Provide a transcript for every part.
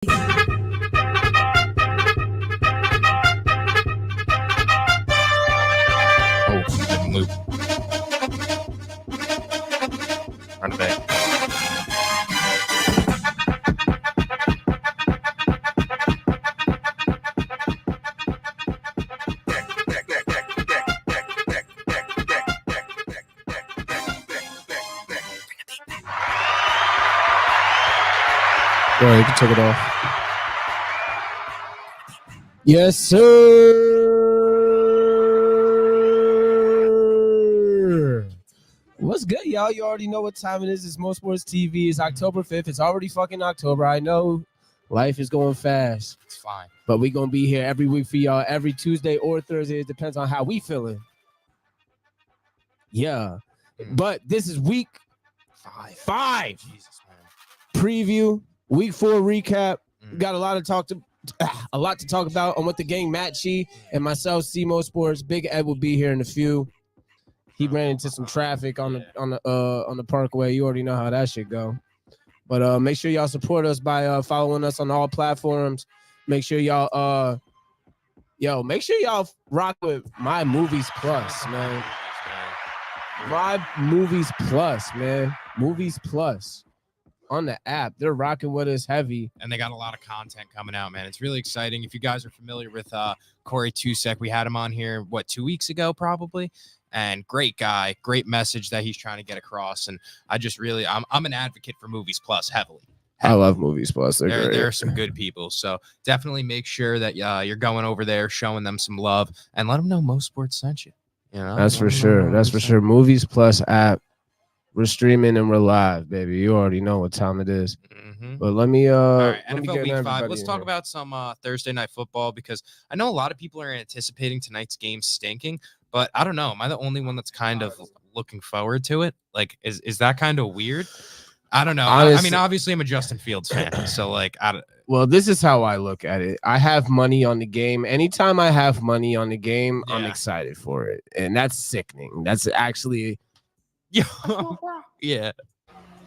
Didn't loop. Run it back. Go ahead, you can take it off. Yes, sir. What's good, y'all? You already know what time it is. It's MoSports TV. It's October 5th. It's already fucking October. I know life is going fast. It's fine. But we're going to be here every week for y'all, every Tuesday or Thursday. It depends on how we feeling. Yeah. But this is week five. Jesus, man. Preview, week 4 recap. We got a lot to talk about on what the gang Matchy and myself, CMO Sports. Big Ed will be here in a few. He ran into some traffic on the Parkway. You already know how that shit go. But make sure y'all support us by following us on all platforms. Make sure y'all make sure y'all rock with My Movies Plus, man. My Movies Plus, man. Movies Plus. On the app, they're rocking with us heavy, and they got a lot of content coming out, man. It's really exciting. If you guys are familiar with Corey Tusek, we had him on here 2 weeks ago probably, and great guy, great message that he's trying to get across. And I just really I'm an advocate for Movies Plus heavily. I love Movies Plus. There are some good people, so definitely make sure that you're going over there, showing them some love, and let them know MoSports sent you. You know, that's for sure. That's for sure. Movies Plus app. We're streaming and we're live, baby. You already know what time it is. Mm-hmm. But let me all right, let me NFL get Week 5. Let's talk here. about some Thursday night football, because I know a lot of people are anticipating tonight's game stinking, but I don't know. Am I the only one that's kind of looking forward to it? Like, is that kind of weird? I don't know. Honestly, I mean, obviously I'm a Justin Fields fan, so like well, this is how I look at it. I have money on the game. Anytime I have money on the game, I'm excited for it. And that's sickening. That's actually yeah.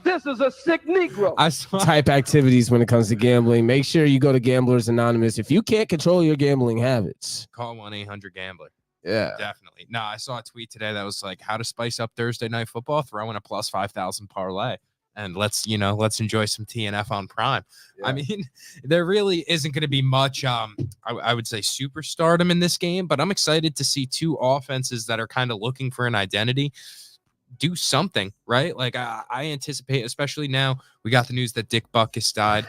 This is a sick Negro. Type activities when it comes to gambling. Make sure you go to Gamblers Anonymous. If you can't control your gambling habits, call 1-800-GAMBLER. Yeah, definitely. No, I saw a tweet today that was like, how to spice up Thursday night football, throw in a plus 5,000 parlay. And let's enjoy some TNF on Prime. Yeah. I mean, there really isn't going to be much, I would say, superstardom in this game, but I'm excited to see two offenses that are kind of looking for an identity do something, right? Like I anticipate, especially now we got the news that Dick Butkus died.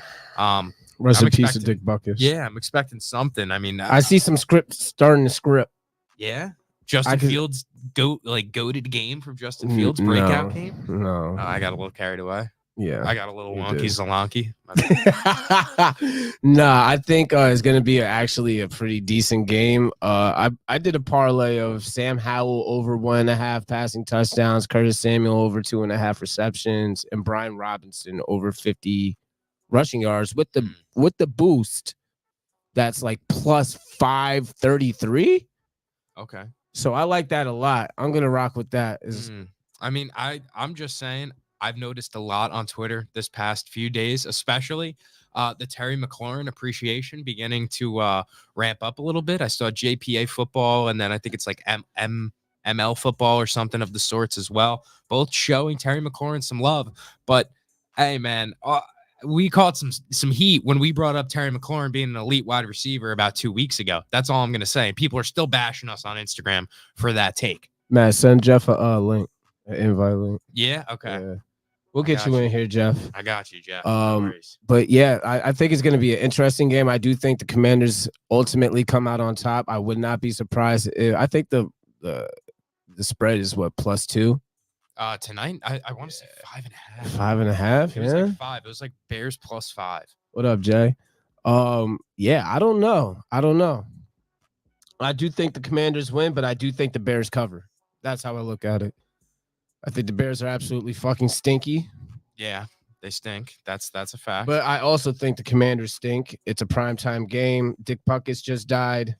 Rest in peace of Dick Butkus. Yeah, I'm expecting something. I mean, I see some script starting to script. Yeah. Justin Fields goated game from Justin Fields breakout game. No, I got a little carried away. Yeah, I got a little wonky zalonky. Nah, I think it's gonna be actually a pretty decent game. I did a parlay of Sam Howell over 1.5 passing touchdowns, Curtis Samuel over 2.5 receptions, and Brian Robinson over 50 rushing yards with the boost. That's like plus 533. Okay. So I like that a lot. I'm gonna rock with that. I mean, I'm just saying, I've noticed a lot on Twitter this past few days, especially the Terry McLaurin appreciation beginning to ramp up a little bit. I saw JPA football, and then I think it's like ML football or something of the sorts as well, both showing Terry McLaurin some love. But hey, man, we caught some heat when we brought up Terry McLaurin being an elite wide receiver about 2 weeks ago. That's all I'm going to say. People are still bashing us on Instagram for that take. Matt, send Jeff a link, an invite link. Yeah, okay. Yeah. We'll get you in here, Jeff. I got you, Jeff. But yeah, I think it's going to be an interesting game. I do think the Commanders ultimately come out on top. I would not be surprised. I think the spread is what, +2? Tonight, I want to say 5.5. 5.5? It was like 5. It was like Bears +5. What up, Jay? Yeah, I don't know. I do think the Commanders win, but I do think the Bears cover. That's how I look at it. I think the Bears are absolutely fucking stinky. Yeah, they stink. That's a fact. But I also think the Commanders stink. It's a primetime game. Dick Butkus just died.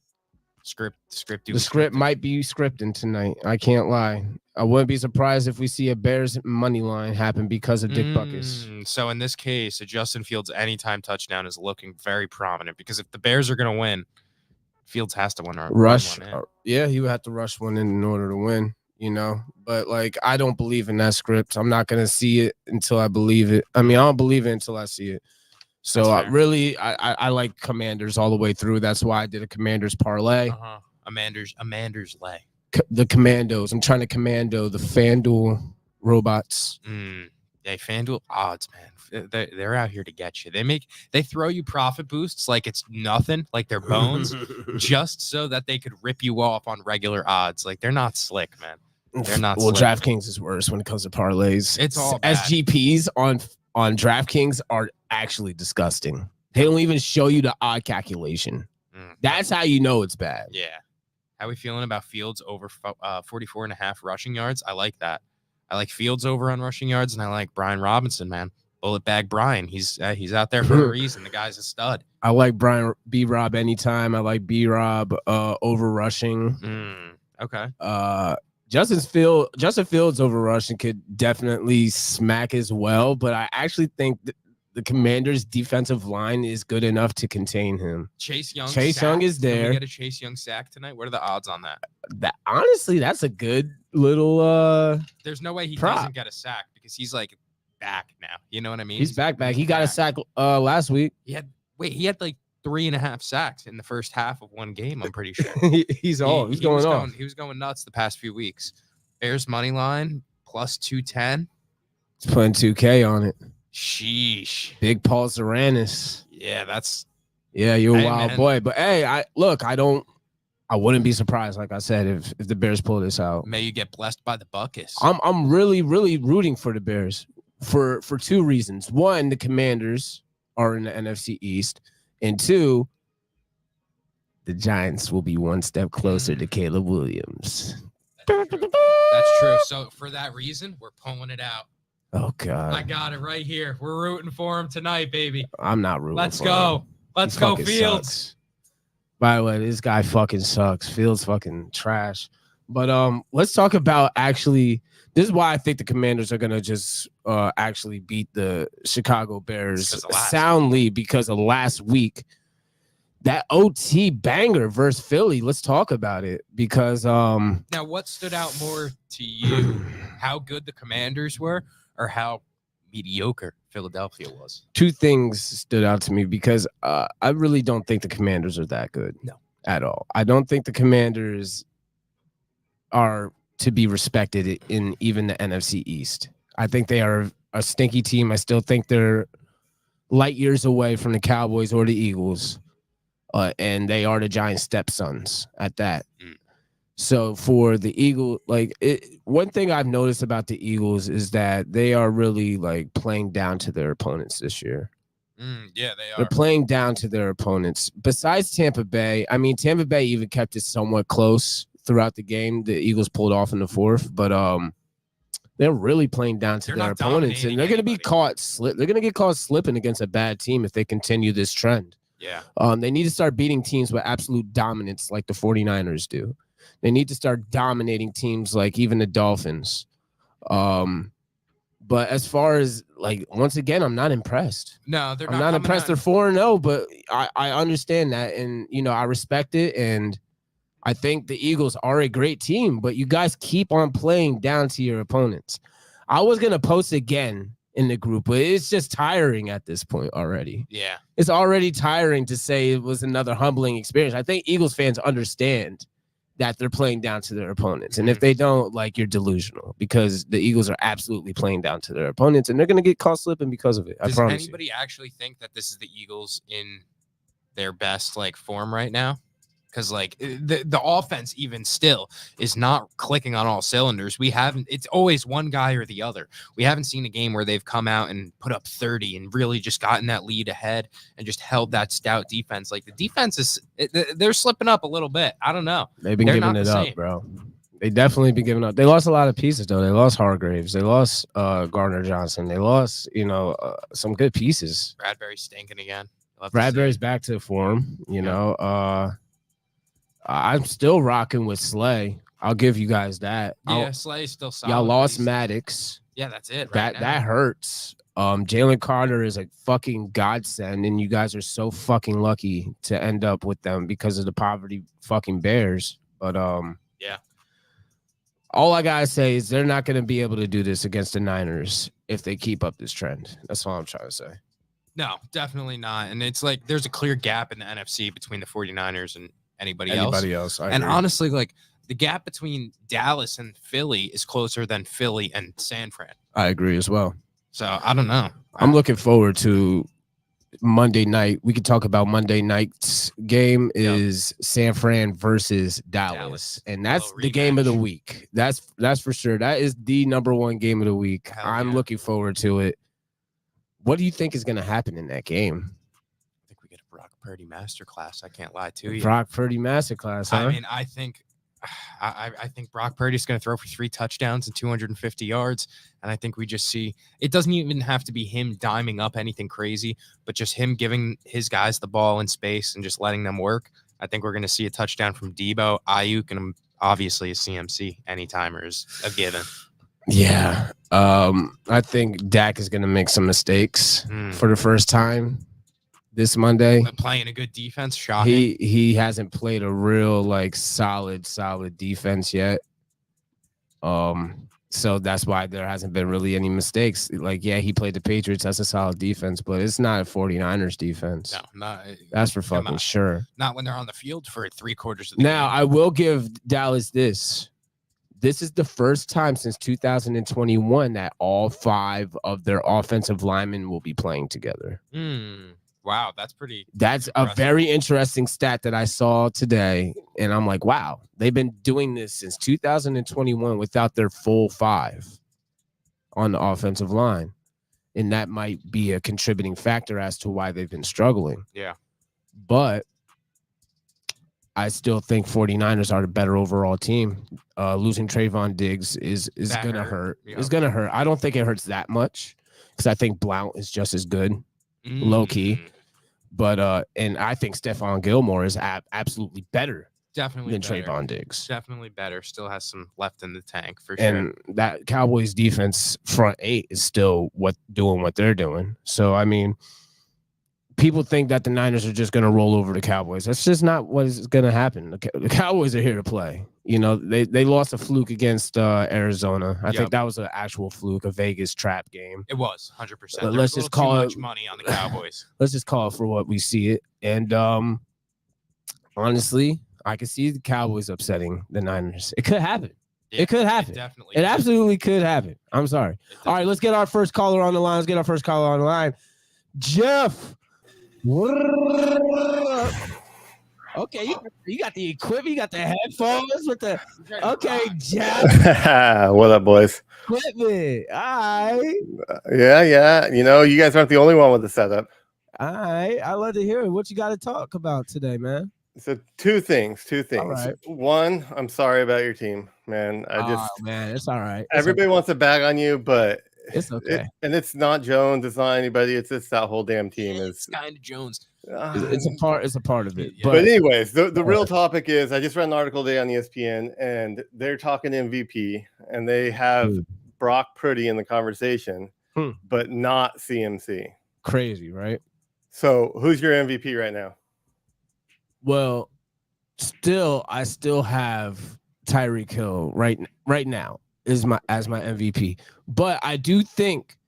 The script might be scripting tonight. I can't lie. I wouldn't be surprised if we see a Bears money line happen because of Dick Buckus. So in this case, a Justin Fields anytime touchdown is looking very prominent because if the Bears are going to win, Fields has to win or Rush. run one in. Yeah, he would have to rush one in order to win, But, like, I don't believe in that script. I'm not going to see it until I believe it. I mean, I don't believe it until I see it. So, I like Commanders all the way through. That's why I did a Commanders parlay. Amander's lay. The Commandos. I'm trying to commando the FanDuel robots. Hey, FanDuel odds, man. They're out here to get you. They throw you profit boosts like it's nothing, like they're bones, just so that they could rip you off on regular odds. Like they're not slick, man. They're not. Well, slick. DraftKings is worse when it comes to parlays. It's all bad. SGPs on DraftKings are actually disgusting. They don't even show you the odd calculation. That's how you know it's bad. Yeah. How we feeling about Fields over 44.5 rushing yards? I like that. I like Fields over on rushing yards, and I like Brian Robinson, man. Bullet bag Brian. He's out there for a reason. The guy's a stud. I like Brian B-Rob anytime. I like B-Rob over rushing. Okay. Justin Fields over rushing could definitely smack as well, but I actually think the Commanders' defensive line is good enough to contain him. Chase Young is there. Can we get a Chase Young sack tonight? What are the odds on that? Honestly, that's a good little There's no way he prop. doesn't get a sack because he's like back now. You know what I mean? He's back. He got a sack last week. He had like 3.5 sacks in the first half of one game, I'm pretty sure. He's going off. He was going nuts the past few weeks. Bears money line plus 210. He's putting 2K on it. Sheesh. Big Paul Zaranis. Yeah, you're a wild boy. But hey, I wouldn't be surprised, like I said, if the Bears pull this out. May you get blessed by the Buckus. I'm really, really rooting for the Bears for two reasons. One, the Commanders are in the NFC East, and two, the Giants will be one step closer to Caleb Williams. That's true. So for that reason, we're pulling it out. Oh, God. I got it right here. We're rooting for him tonight, baby. I'm not rooting Let's for go. him. Let's He go, fucking Fields. Sucks. By the way, this guy fucking sucks. Fields fucking trash. But let's talk about actually, this is why I think the Commanders are going to just actually beat the Chicago Bears soundly because of last week. That OT banger versus Philly. Let's talk about it because now what stood out more to you? How good the Commanders were or how mediocre Philadelphia was? Two things stood out to me because I really don't think the Commanders are that good. No. At all. I don't think the Commanders are to be respected in even the NFC East. I think they are a stinky team. I still think they're light years away from the Cowboys or the Eagles. And they are the Giants' stepsons at that. So for the Eagles, one thing I've noticed about the Eagles is that they are really playing down to their opponents this year. Yeah, they are. They're playing down to their opponents. Besides Tampa Bay, I mean, Tampa Bay even kept it somewhat close throughout the game. The Eagles pulled off in the fourth, but they're really playing down to their opponents, and they're going to be caught. They're going to get caught slipping against a bad team if they continue this trend. Yeah. They need to start beating teams with absolute dominance like the 49ers do. They need to start dominating teams like even the Dolphins. But as far as once again, I'm not impressed. No, I'm not impressed. They're 4-0, but I understand that, and I respect it, and I think the Eagles are a great team. But you guys keep on playing down to your opponents. I was gonna post again in the group, but it's just tiring at this point already. Yeah, it's already tiring to say it was another humbling experience. I think Eagles fans understand that they're playing down to their opponents. And if they don't, you're delusional because the Eagles are absolutely playing down to their opponents and they're going to get caught slipping because of it. I promise. Does anybody actually think that this is the Eagles in their best form right now? Because the offense even still is not clicking on all cylinders. It's always one guy or the other. We haven't seen a game where they've come out and put up 30 and really just gotten that lead ahead and just held that stout defense. The defense they're slipping up a little bit. I don't know. They've been giving it up, bro. They definitely been giving up. They lost a lot of pieces though. They lost Hargraves. They lost Gardner Johnson. They lost, some good pieces. Bradbury's stinking again. Bradbury's back to form, I'm still rocking with Slay. I'll give you guys that. Yeah, Slay's still solid. Y'all lost but Maddox. Yeah, that's it. Right That hurts. Jalen Carter is a fucking godsend, and you guys are so fucking lucky to end up with them because of the poverty fucking Bears. But yeah. All I gotta say is they're not gonna be able to do this against the Niners if they keep up this trend. That's all I'm trying to say. No, definitely not. And it's like there's a clear gap in the NFC between the 49ers and anybody else. I and agree. honestly, like the gap between Dallas and Philly is closer than Philly and San Fran. I agree as well. So I don't know. I'm looking forward to Monday night. We could talk about Monday night's game is San Fran versus Dallas. And that's the game of the week. That's for sure. That is the number one game of the week. I'm looking forward to it. What do you think is going to happen in that game? I think we get a Brock Purdy masterclass. I can't lie to you. Brock Purdy masterclass, huh? I mean, I think Brock Purdy's going to throw for 3 touchdowns and 250 yards. And I think we just see it doesn't even have to be him diming up anything crazy, but just him giving his guys the ball in space and just letting them work. I think we're going to see a touchdown from Debo, Ayuk, and obviously a CMC anytimer is a given. Yeah. I think Dak is going to make some mistakes for the first time this Monday. But playing a good defense, shocking. He hasn't played a real like solid defense yet. So that's why there hasn't been really any mistakes. Like, yeah, he played the Patriots. That's a solid defense, but it's not a 49ers defense. No, not. That's for fucking sure. Not when they're on the field for 3/4 of the Now, game. I will give Dallas this. This is the first time since 2021 that all 5 of their offensive linemen will be playing together. Wow, that's pretty. That's a very interesting stat that I saw today. And I'm like, wow, they've been doing this since 2021 without their full 5 on the offensive line. And that might be a contributing factor as to why they've been struggling. Yeah. But I still think 49ers are the better overall team. Losing Trayvon Diggs is going to hurt. Yeah. It's going to hurt. I don't think it hurts that much because I think Blount is just as good, low key. But and I think Stephon Gilmore is absolutely better than Trayvon Diggs. Definitely better. Still has some left in the tank for sure. sure. And that Cowboys defense front 8 is still doing what they're doing. So I mean, people think that the Niners are just going to roll over the Cowboys. That's just not what is going to happen. The Cowboys are here to play. You know, they lost a fluke against Arizona. I think that was an actual fluke, a Vegas trap game. It was 100%. Let's just call it money on the Cowboys. Let's just call it for what we see it. And honestly, I can see the Cowboys upsetting the Niners. It could happen. Yeah, it could happen. It absolutely could happen. I'm sorry. All right, let's get our first caller on the line. Jeff. Okay, you got the equipment, you got the headphones with the Jeff. What up, boys? Equipment. All right. Yeah. You know, you guys aren't the only one with the setup. All right. I love to hear it. What you got to talk about today, man? So two things. All right. One, I'm sorry about your team, man. Man, it's all right. Everybody wants to bag on you, but it's okay. And it's not Jones, it's not anybody, it's just that whole damn team. It's kind of Jones. It's a part of it. Yeah. But anyways, the real topic is I just read an article today on ESPN and they're talking MVP and they have Brock Purdy in the conversation, but not CMC. Crazy, right? So who's your MVP right now? Well, I still have Tyreek Hill right now as my MVP. But I do think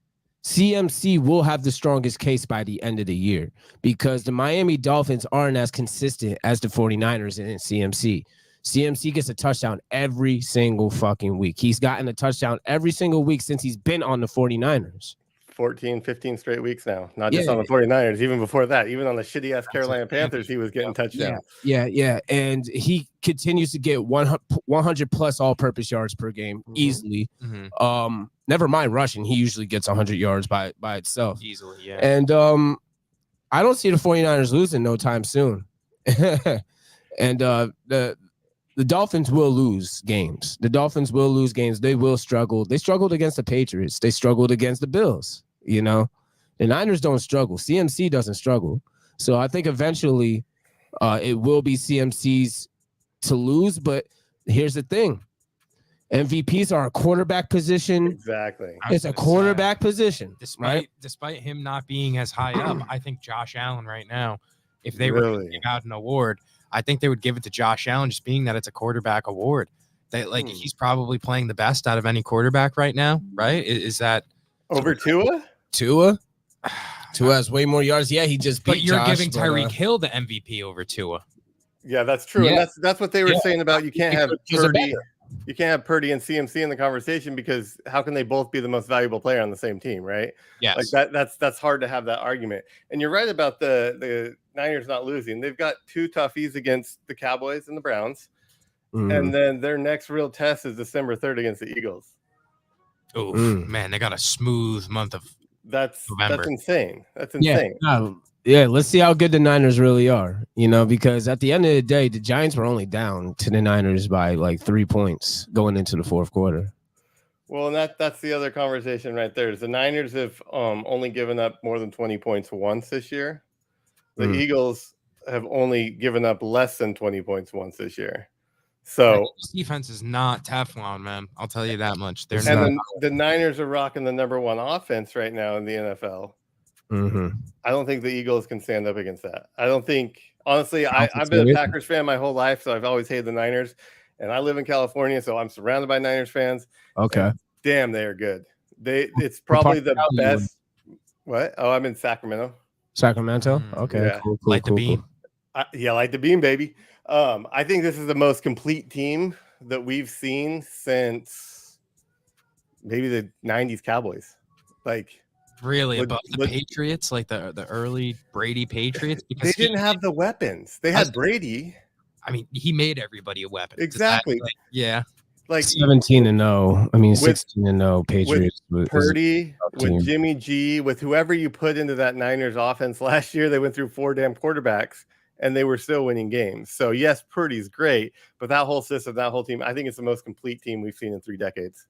CMC will have the strongest case by the end of the year because the Miami Dolphins aren't as consistent as the 49ers in CMC. CMC gets a touchdown every single fucking week. He's gotten a touchdown every single week since he's been on the 49ers. 14, 15 straight weeks now. Not just on the 49ers, even before that. Even on the shitty-ass Carolina Panthers, he was getting touchdowns. Yeah. And he continues to get 100-plus all-purpose yards per game easily. Never mind rushing. He usually gets 100 yards by itself. Easily, yeah. And I don't see the 49ers losing no time soon. And the Dolphins will lose games. They will struggle. They struggled against the Patriots. They struggled against the Bills. You know, the Niners don't struggle. CMC doesn't struggle. So I think eventually it will be CMC's to lose. But here's the thing. MVPs are a quarterback position. Exactly. It's a quarterback position, right? Despite him not being as high up, I think Josh Allen right now, if they were to give out an award, I think they would give it to Josh Allen, just being that it's a quarterback award. He's probably playing the best out of any quarterback right now, right? Is that over Tua? Tua has way more yards. Yeah, he just beat But you're Josh, giving Tyreek Hill the MVP over Tua. Yeah, that's true. Yeah. And that's what they were saying about you can't have Purdy. You can't have Purdy and CMC in the conversation because how can they both be the most valuable player on the same team, right? Yes. Like that's hard to have that argument. And you're right about the Niners not losing. They've got 2 toughies against the Cowboys and the Browns. And then their next real test is December 3rd against the Eagles. Oh, man, they got a smooth month of November. That's insane. That's insane. Yeah, let's see how good the Niners really are, because at the end of the day, the Giants were only down to the Niners by like 3 points going into the fourth quarter. Well, and that's the other conversation right there. Is the Niners have only given up more than 20 points once this year. The Eagles have only given up less than 20 points once this year. So this defense is not Teflon, man. I'll tell you that much. The Niners are rocking the number 1 offense right now in the NFL. I don't think the Eagles can stand up against that. I don't think, honestly, I've been a Packers fan my whole life, so I've always hated the Niners. And I live in California, so I'm surrounded by Niners fans. Okay. Damn, they are good. It's probably the best. What? Oh, I'm in Sacramento. Sacramento? Okay. Yeah. Cool, like the beam. Like the beam, baby. I think this is the most complete team that we've seen since maybe the 90s Cowboys. Like, really, above the Patriots, like the early Brady Patriots? Because they didn't have the weapons. They had Brady. I mean, he made everybody a weapon. Exactly. Like 17-0. I mean, 16-0 Patriots. With Purdy, with Jimmy G, with whoever you put into that Niners offense last year, they went through 4 damn quarterbacks and they were still winning games. So yes, Purdy's great, but that whole system, that whole team, I think it's the most complete team we've seen in 3 decades.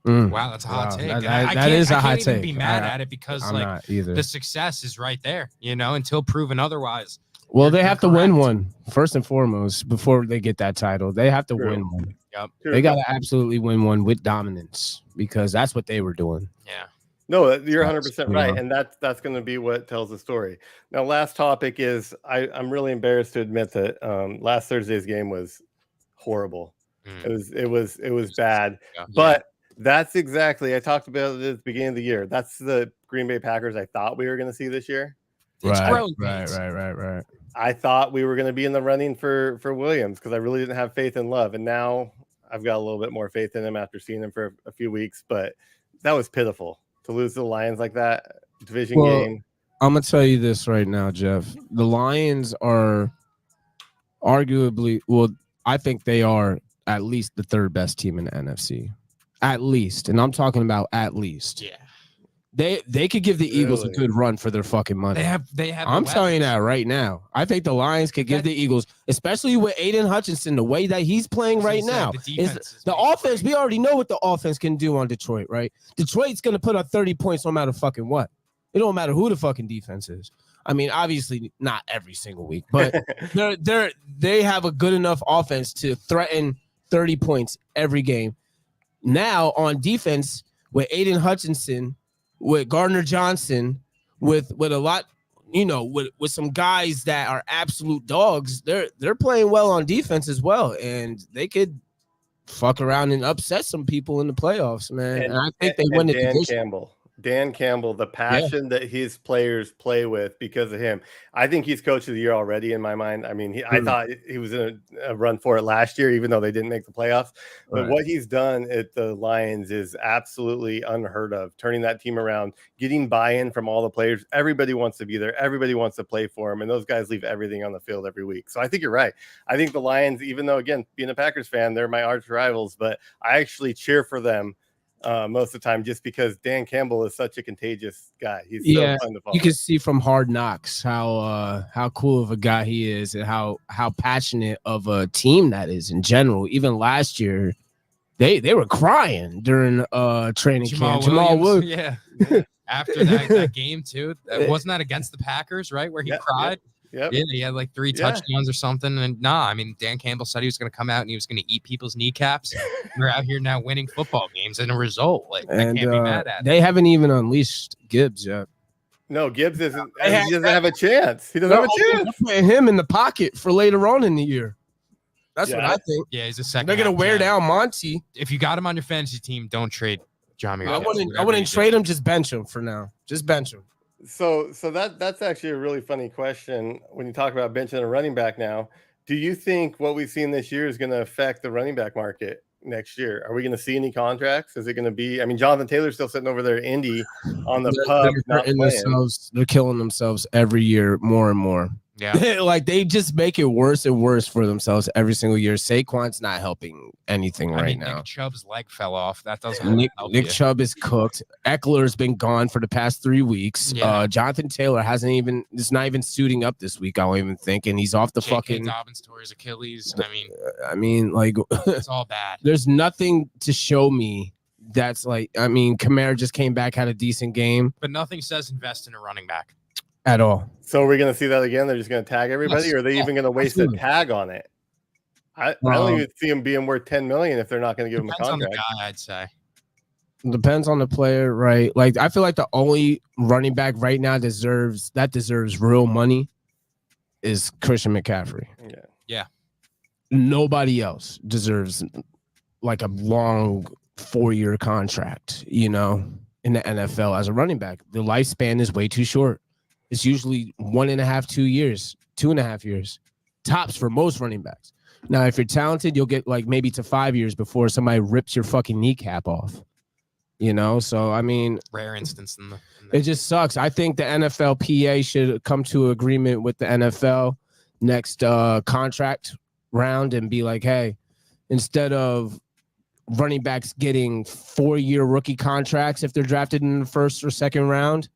Wow, that's a hot take. That is a hot take. I can't even be mad at it because the success is right there, until proven otherwise. Well, they have to win one first and foremost before they get that title. They have to win one. Yep. They got to absolutely win one with dominance because that's what they were doing. Yeah. No, you're 100% right, and that's going to be what tells the story. Now, last topic is I'm really embarrassed to admit that last Thursday's game was horrible. It was bad, but that's exactly I talked about it at the beginning of the year. That's the Green Bay Packers I thought we were going to see this year. Right. I thought we were going to be in the running for Williams because I really didn't have faith in Love, and now I've got a little bit more faith in him after seeing him for a few weeks. But that was pitiful to lose to the Lions like that division game. I'm gonna tell you this right now, Jeff. The Lions are arguably, I think they are at least the 3rd best team in the NFC, at least, and I'm talking about at least. Yeah. They could give the Eagles a good run for their fucking money. They have. I'm telling you that right now. I think the Lions could give the Eagles, especially with Aiden Hutchinson, the way that he's playing right now. The offense, we already know what the offense can do on Detroit, right? Detroit's gonna put up 30 points no matter fucking what. It don't matter who the fucking defense is. I mean, obviously not every single week, but they have a good enough offense to threaten 30 points every game. Now on defense with Aiden Hutchinson, with Gardner Johnson, with a lot, with some guys that are absolute dogs, they're playing well on defense as well, and they could fuck around and upset some people in the playoffs, man. And I think they win the division. Dan Campbell, the passion that his players play with because of him. I think he's coach of the year already in my mind. I mean, I thought he was in a run for it last year, even though they didn't make the playoffs. But what he's done at the Lions is absolutely unheard of, turning that team around, getting buy-in from all the players. Everybody wants to be there. Everybody wants to play for him. And those guys leave everything on the field every week. So I think you're right. I think the Lions, even though, again, being a Packers fan, they're my arch rivals, but I actually cheer for them most of the time just because Dan Campbell is such a contagious guy. He's so fun to follow. You can see from Hard Knocks how cool of a guy he is and how passionate of a team that is in general. Even last year, they were crying during training camp. Jamal Williams. Yeah. After that game too, wasn't that against the Packers, right? Where he cried. Yep. Yeah, he had like 3 touchdowns or something. And I mean, Dan Campbell said he was going to come out and he was going to eat people's kneecaps. We're out here now winning football games and a result. Like, I can't be mad at it. They haven't even unleashed Gibbs yet. No, Gibbs isn't. He doesn't have a chance. He doesn't have a chance. They're putting him in the pocket for later on in the year. That's what I think. Yeah, he's a second. They're gonna wear down Monty. If you got him on your fantasy team, don't trade John Gibbs. I wouldn't trade him. Just bench him for now. Just bench him. So that's actually a really funny question when you talk about benching a running back now. Do you think what we've seen this year is going to affect the running back market next year? Are we going to see any contracts? Is it going to be? I mean, Jonathan Taylor's still sitting over there in Indy on the pub. They're killing themselves every year more and more. Yeah, like they just make it worse and worse for themselves every single year. Saquon's not helping anything right now. Nick Chubb's leg fell off. That doesn't help. Nick Chubb is cooked. Eckler's been gone for the past 3 weeks. Yeah. Jonathan Taylor is not even suiting up this week. I don't even think, and he's off the fucking. Dobbins tore his Achilles. I mean, like it's all bad. There's nothing to show me. That's like, I mean, Kamara just came back, had a decent game, but nothing says invest in a running back at all. So we're going to see that again. They're just going to tag everybody, or are they even going to waste a tag on it? I don't even see him being worth $10 million if they're not going to give him a contract. On the guy, I'd say. Depends on the player, right? Like I feel like the only running back right now deserves real money is Christian McCaffrey. Yeah. Nobody else deserves like a long 4-year contract, in the NFL as a running back. The lifespan is way too short. It's usually 1.5, 2 years, 2.5 years, tops for most running backs. Now, if you're talented, you'll get like maybe to 5 years before somebody rips your fucking kneecap off. So I mean, rare instance in the it just sucks. I think the NFLPA should come to agreement with the NFL next contract round and be like, hey, instead of running backs getting 4-year rookie contracts if they're drafted in the first or second round,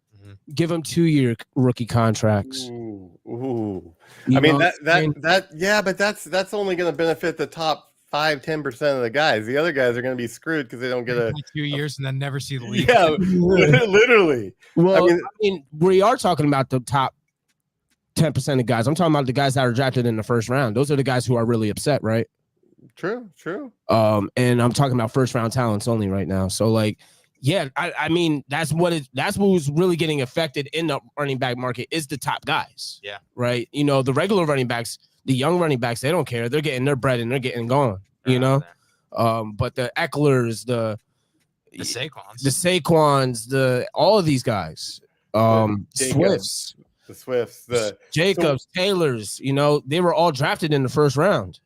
give them 2-year rookie contracts. Ooh. I mean, but that's only going to benefit the top 5-10% of the guys. The other guys are going to be screwed because they don't get a 2 years and then never see the league. Yeah, literally. Well, I mean, we are talking about the top 10% of guys. I'm talking about the guys that are drafted in the first round. Those are the guys who are really upset, right? True. And I'm talking about first round talents only right now. So like, yeah, I mean, that's who's really getting affected in the running back market is the top guys. Yeah. Right. The regular running backs, the young running backs, they don't care. They're getting their bread and they're getting gone, but the Ecklers, the Saquons, all of these guys, Swifts, the Jacobs, Taylors, they were all drafted in the first round,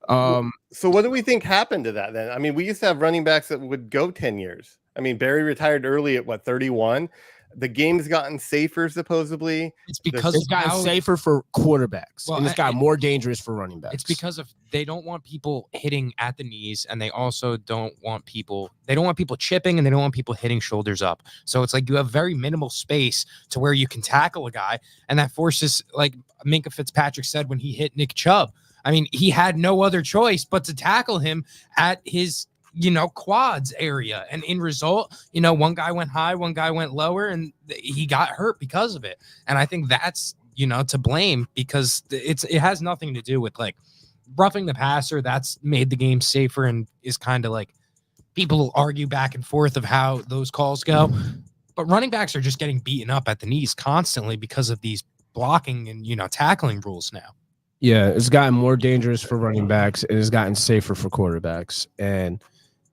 So what do we think happened to that then? I mean, we used to have running backs that would go 10 years. I mean, Barry retired early at 31. The game's gotten safer, supposedly. It's because it's gotten safer for quarterbacks, and it's got more dangerous for running backs. It's because they don't want people hitting at the knees, and they also don't want people chipping, and they don't want people hitting shoulders up. So it's like you have very minimal space to where you can tackle a guy, and that forces, like Minkah Fitzpatrick said when he hit Nick Chubb. I mean, he had no other choice but to tackle him at his quads area. And in result, one guy went high, one guy went lower, and he got hurt because of it. And I think that's, to blame because it has nothing to do with like roughing the passer. That's made the game safer and is kind of like people will argue back and forth of how those calls go. But running backs are just getting beaten up at the knees constantly because of these blocking and, tackling rules now. Yeah, it's gotten more dangerous for running backs. It has gotten safer for quarterbacks. And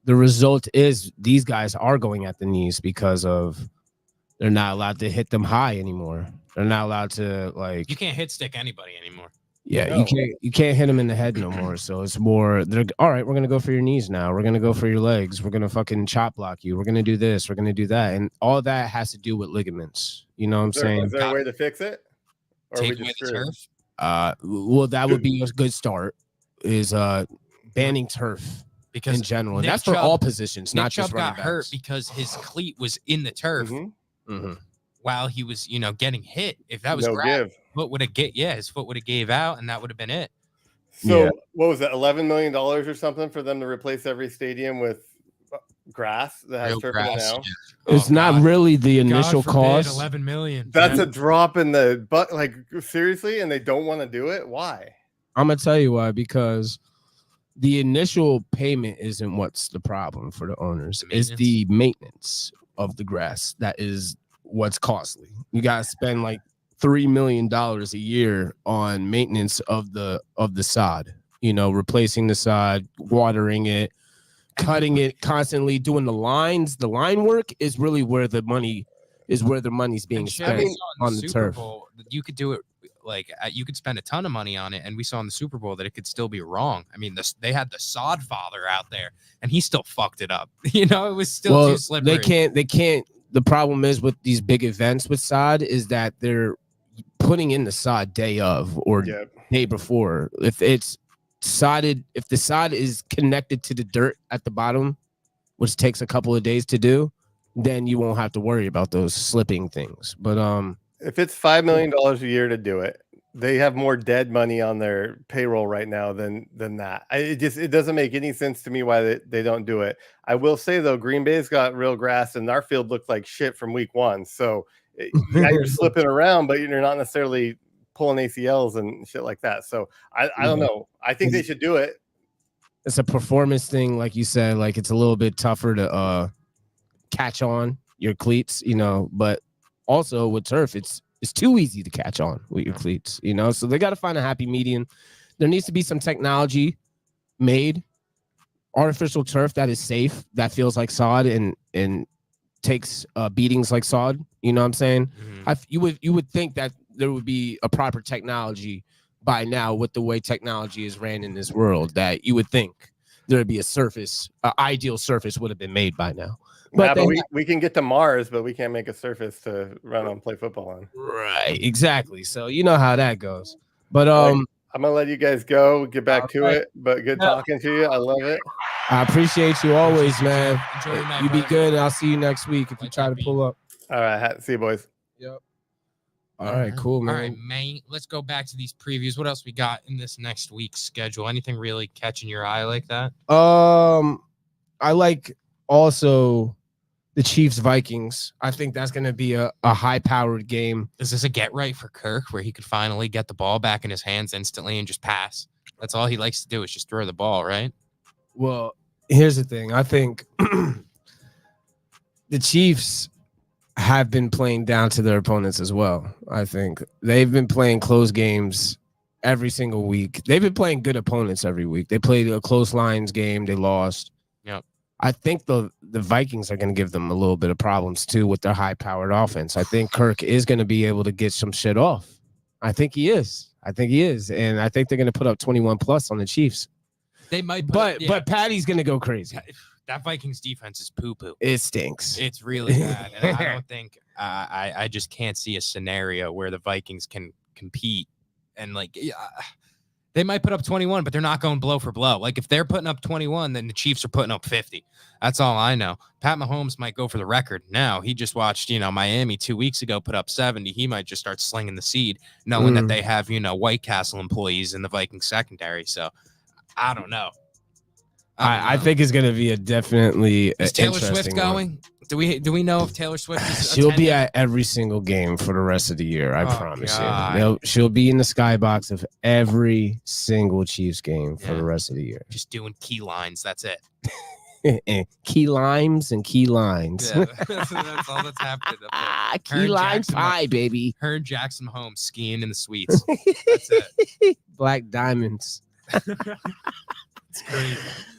the result is these guys are going at the knees because they're not allowed to hit them high anymore. They're not allowed to you can't hit stick anybody anymore. Yeah, no. You can't hit them in the head no more. So it's more they're all right, we're gonna go for your knees now. We're gonna go for your legs. We're gonna fucking chop block you. We're gonna do this, we're gonna do that. And all of that has to do with ligaments. You know what I'm saying? Is there a way to fix it? Or take away the turf? Well, that would be a good start. Is banning turf because in general, and that's for all positions, not just running backs. Got hurt because his cleat was in the turf while he was, getting hit. If that was his foot would have gave out, and that would have been it. So what was it, $11 million or something for them to replace every stadium with grass that has Real turf in it grass. now. Yeah. It's Oh, not God. really the initial God forbid, cost. 11 million. That's Yeah. a drop in the butt. Like seriously, and they don't want to do it. Why? I'm gonna tell you why, because the initial payment isn't what's the problem for the owners. It's the maintenance of the grass that is what's costly. You gotta spend like $3 million a year on maintenance of the sod. You know, replacing the sod, watering it, cutting it constantly, doing the lines. The line work is really where the money is, where the money's being spent on the Super turf. Bowl, you could do it like you could spend a ton of money on it, and we saw in the Super Bowl that it could still be wrong. I mean, they had the sod father out there, and he still fucked it up. You know, it was still too slippery. They can't. The problem is with these big events with sod is that they're putting in the sod day of or day before. If it's sodded, if the sod is connected to the dirt at the bottom, which takes a couple of days to do, then you won't have to worry about those slipping things. But if it's $5 million a year to do it, they have more dead money on their payroll right now than that. It doesn't make any sense to me why they don't do it. I will say though, Green Bay's got real grass, and our field looked like shit from week 1. So yeah, you're slipping around, but you're not necessarily pulling ACLs and shit like that. So I don't know. I think they should do it. It's a performance thing, like you said. Like it's a little bit tougher to catch on your cleats, you know. But also with turf, it's too easy to catch on with your cleats, you know. So they got to find a happy medium. There needs to be some technology made, artificial turf that is safe, that feels like sod and takes beatings like sod. You know what I'm saying? Mm-hmm. You would think that there would be a proper technology by now with the way technology is ran in this world, that you would think there would be a surface, ideal surface would have been made by now. But, we can get to Mars, but we can't make a surface to run on, play football on. Right, exactly. So you know how that goes. But I'm gonna let you guys go, get back to it. But good talking to you. I love it. I appreciate you always, man. Enjoy your night, You be brother. good, and I'll see you next week if you try to pull up. All right, see you boys. Yep. All right, cool, man. All right, man. Let's go back to these previews. What else we got in this next week's schedule? Anything really catching your eye like that? I like also the Chiefs Vikings. I think that's going to be a high-powered game. Is this a get right for Kirk where he could finally get the ball back in his hands instantly and just pass? That's all he likes to do is just throw the ball, right? Well, here's the thing. I think the Chiefs have been playing down to their opponents as well. I think they've been playing close games every single week. They've been playing good opponents every week. They played a close Lions game. They lost. Yep. I think the Vikings are going to give them a little bit of problems too with their high-powered offense. I think Kirk is going to be able to get some shit off. I think he is. And I think they're going to put up 21 plus on the Chiefs. They might, but Patty's going to go crazy. That Vikings defense is poo-poo. It stinks. It's really bad. And I don't think I just can't see a scenario where the Vikings can compete. And they might put up 21, but they're not going blow for blow. Like if they're putting up 21, then the Chiefs are putting up 50. That's all I know. Pat Mahomes might go for the record now. He just watched, Miami 2 weeks ago put up 70. He might just start slinging the seed, knowing that they have, White Castle employees in the Vikings secondary. So I don't know. I think it's going to be definitely is Taylor Swift going? Do we know if Taylor Swift is She'll be at every single game for the rest of the year. I promise you. She'll be in the skybox of every single Chiefs game for the rest of the year. Just doing key lines. That's it. And key limes and key lines. Yeah, that's all that's happening up there. Key lime pie, baby. Her and Jackson Mahomes skiing in the suites. That's it. Black diamonds. It's crazy.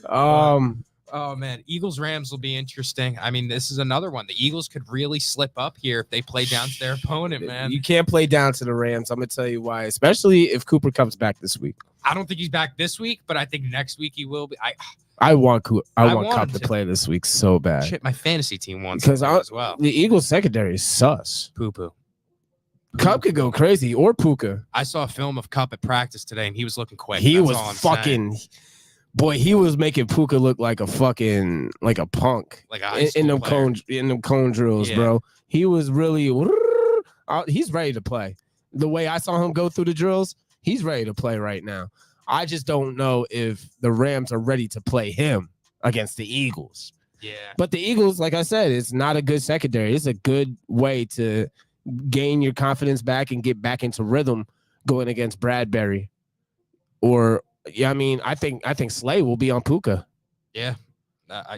Oh man, Eagles Rams will be interesting. I mean, this is another one. The Eagles could really slip up here if they play down to their opponent, man. You can't play down to the Rams. I'm gonna tell you why, especially if Cooper comes back this week. I don't think he's back this week, but I think next week he will be. I want Cup to play this week so bad. Shit, my fantasy team wants because as well. The Eagles secondary is sus. Poo-poo. Cup could go crazy, or Puka. I saw a film of Cup at practice today, and he was looking quick. He was fucking. Boy, he was making Puka look like a punk, like a in them cone drills, bro. He was really. He's ready to play. The way I saw him go through the drills, he's ready to play right now. I just don't know if the Rams are ready to play him against the Eagles. Yeah. But the Eagles, like I said, it's not a good secondary. It's a good way to gain your confidence back and get back into rhythm going against Bradbury. Or I think Slay will be on Puka. Yeah.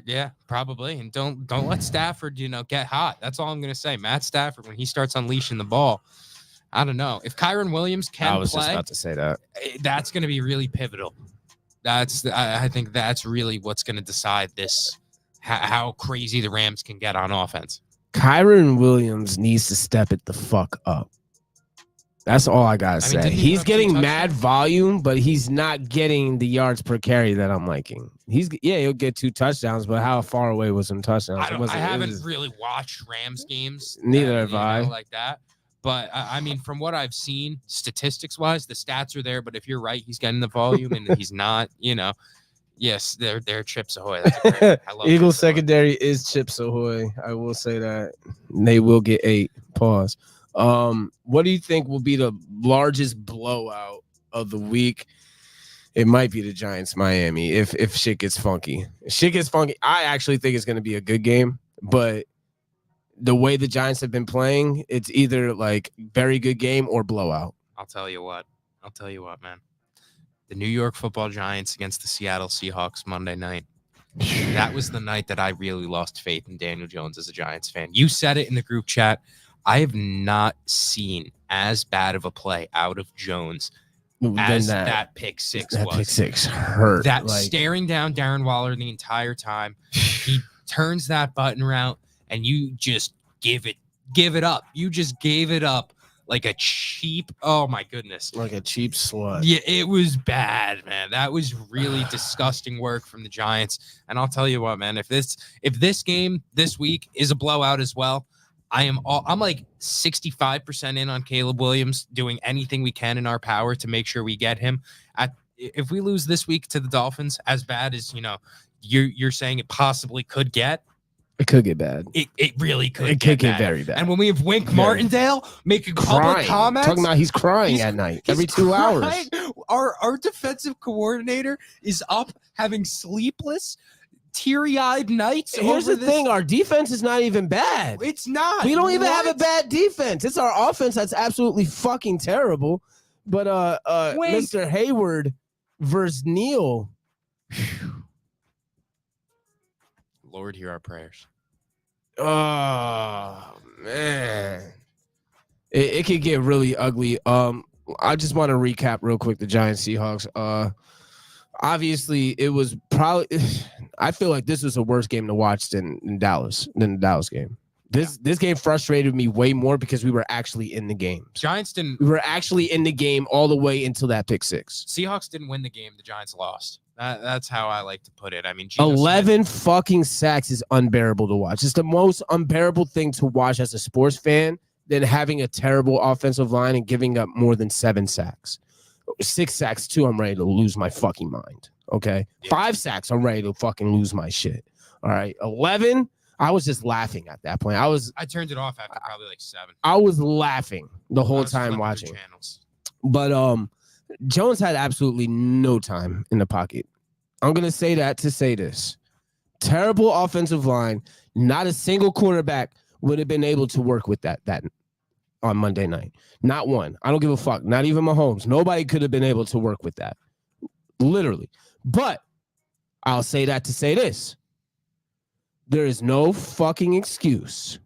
Yeah, probably. And don't let Stafford, get hot. That's all I'm going to say. Matt Stafford, when he starts unleashing the ball, I don't know. If Kyron Williams can play, I was just about to say that. That's going to be really pivotal. I think that's really what's going to decide this, how crazy the Rams can get on offense. Kyron Williams needs to step it the fuck up. That's all I gotta say. He's getting mad volume, but he's not getting the yards per carry that I'm liking. He'll get 2 touchdowns, but how far away was some touchdowns? I haven't really watched Rams games. Neither have I. Like that. But I mean, from what I've seen, statistics wise, the stats are there. But if you're right, he's getting the volume, and he's not. Yes, they're Chips Ahoy. Eagles secondary is Chips Ahoy. I will say that they will get 8. Pause. What do you think will be the largest blowout of the week? It might be the Giants Miami if shit gets funky. I actually think it's going to be a good game, but the way the Giants have been playing, it's either like very good game or blowout. I'll tell you what, man. The New York Football Giants against the Seattle Seahawks Monday night. That was the night that I really lost faith in Daniel Jones as a Giants fan. You said it in the group chat. I have not seen as bad of a play out of Jones as that pick six was. That pick six hurt. That staring down Darren Waller the entire time. He turns that button around, and you just give it up. You just gave it up like a cheap, oh my goodness. Like a cheap slut. Yeah, it was bad, man. That was really disgusting work from the Giants. And I'll tell you what, man, if this game this week is a blowout as well, I'm like 65% in on Caleb Williams, doing anything we can in our power to make sure we get him. If we lose this week to the Dolphins, as bad as you're saying it possibly could get, it could get bad. It really could. It could get very bad. And when we have Wink Martindale making public comments, talking about he's crying at night every 2 hours. Our defensive coordinator is up having sleepless, teary-eyed nights. Here's the thing: our defense is not even bad. It's not. We don't even have a bad defense. It's our offense that's absolutely fucking terrible. But Mr. Hayward versus Neal. Lord, hear our prayers. Oh man, it could get really ugly. I just want to recap real quick the Giants Seahawks. Obviously, it was probably. I feel like this was a worse game to watch than the Dallas game. This game frustrated me way more because we were actually in the game. We were actually in the game all the way until that pick six. Seahawks didn't win the game. The Giants lost. That's how I like to put it. I mean, 11 fucking sacks is unbearable to watch. It's the most unbearable thing to watch as a sports fan than having a terrible offensive line and giving up more than 7 sacks. 6 sacks, too, I'm ready to lose my fucking mind. Okay? Yeah. 5 sacks, I'm ready to fucking lose my shit. All right? 11, I was just laughing at that point. I turned it off after probably like 7. I was laughing the whole time watching. But Jones had absolutely no time in the pocket. I'm going to say that to say this. Terrible offensive line. Not a single quarterback would have been able to work with that on Monday night. Not one. I don't give a fuck. Not even Mahomes. Nobody could have been able to work with that. Literally. But I'll say that to say this. There is no fucking excuse.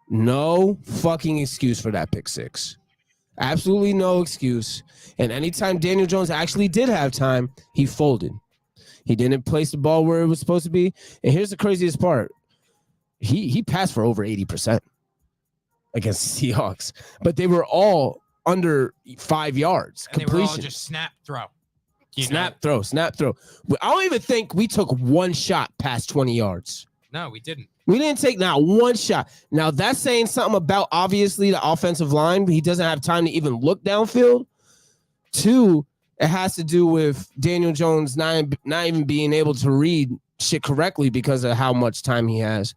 No fucking excuse for that pick six. Absolutely no excuse. And anytime Daniel Jones actually did have time, he folded. He didn't place the ball where it was supposed to be. And here's the craziest part. He passed for over 80% against the Seahawks. But they were all under 5 yards. And completion. They were all just snap, throw. Snap, throw. I don't even think we took one shot past 20 yards. No, we didn't. We didn't take not one shot. Now, that's saying something about, obviously, the offensive line. He doesn't have time to even look downfield. 2, it has to do with Daniel Jones not even being able to read shit correctly because of how much time he has.